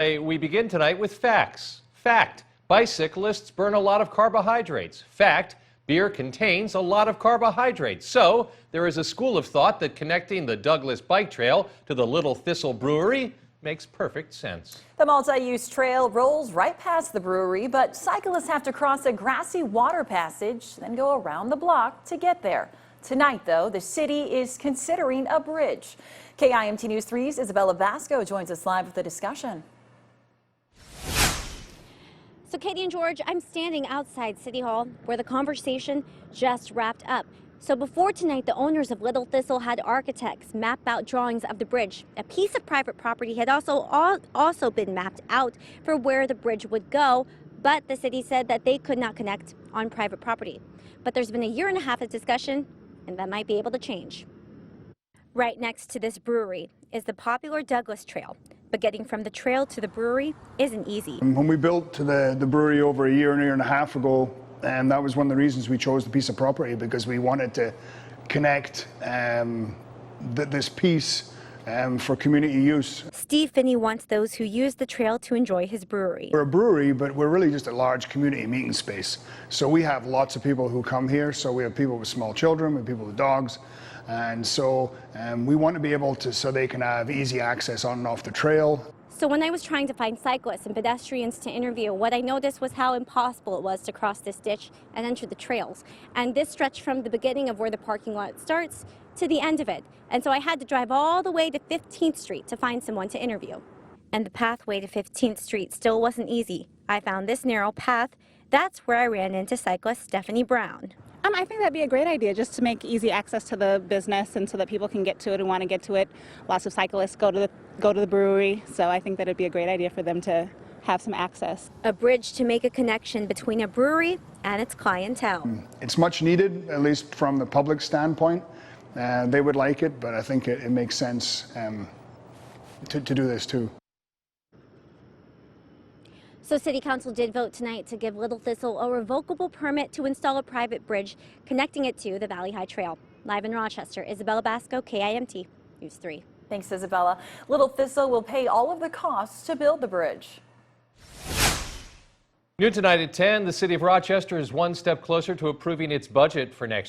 We begin tonight with facts. Fact, bicyclists burn a lot of carbohydrates. Fact, beer contains a lot of carbohydrates. So, there is a school of thought that connecting the Douglas Bike Trail to the Little Thistle Brewery makes perfect sense. The multi-use trail rolls right past the brewery, but cyclists have to cross a grassy water passage, then go around the block to get there. Tonight, though, the city is considering a bridge. KIMT News 3's Isabella Vasco joins us live with the discussion. So Katie and George, I'm standing outside City Hall where the conversation just wrapped up. So before tonight, the owners of Little Thistle had architects map out drawings of the bridge. A piece of private property had also been mapped out for where the bridge would go, but the city said that they could not connect on private property. But there's been a year and a half of discussion, and that might be able to change. Right next to this brewery is the popular Douglas Trail. But getting from the trail to the brewery isn't easy. When we built the brewery over a year and a half ago, and that was one of the reasons we chose the piece of property, because we wanted to connect this piece for community use. Steve Finney wants those who use the trail to enjoy his brewery. We're a brewery, but we're really just a large community meeting space. So we have lots of people who come here. So we have people with small children, we have people with dogs. And so we want to be able to, so they can have easy access on and off the trail. So when I was trying to find cyclists and pedestrians to interview, what I noticed was how impossible it was to cross this ditch and enter the trails. And this stretched from the beginning of where the parking lot starts to the end of it. And so I had to drive all the way to 15th Street to find someone to interview. And the pathway to 15th Street still wasn't easy. I found this narrow path. That's where I ran into cyclist Stephanie Brown. I think that'd be a great idea, just to make easy access to the business and so that people can get to it and want to get to it. Lots of cyclists go to the brewery, so I think that it'd be a great idea for them to have some access. A bridge to make a connection between a brewery and its clientele. It's much needed, at least from the public standpoint. They would like it, but I think it makes sense to do this too. So City Council did vote tonight to give Little Thistle a revocable permit to install a private bridge connecting it to the Valley High Trail. Live in Rochester, Isabella Basco, KIMT News 3. Thanks, Isabella. Little Thistle will pay all of the costs to build the bridge. New tonight at 10, the city of Rochester is one step closer to approving its budget for next year.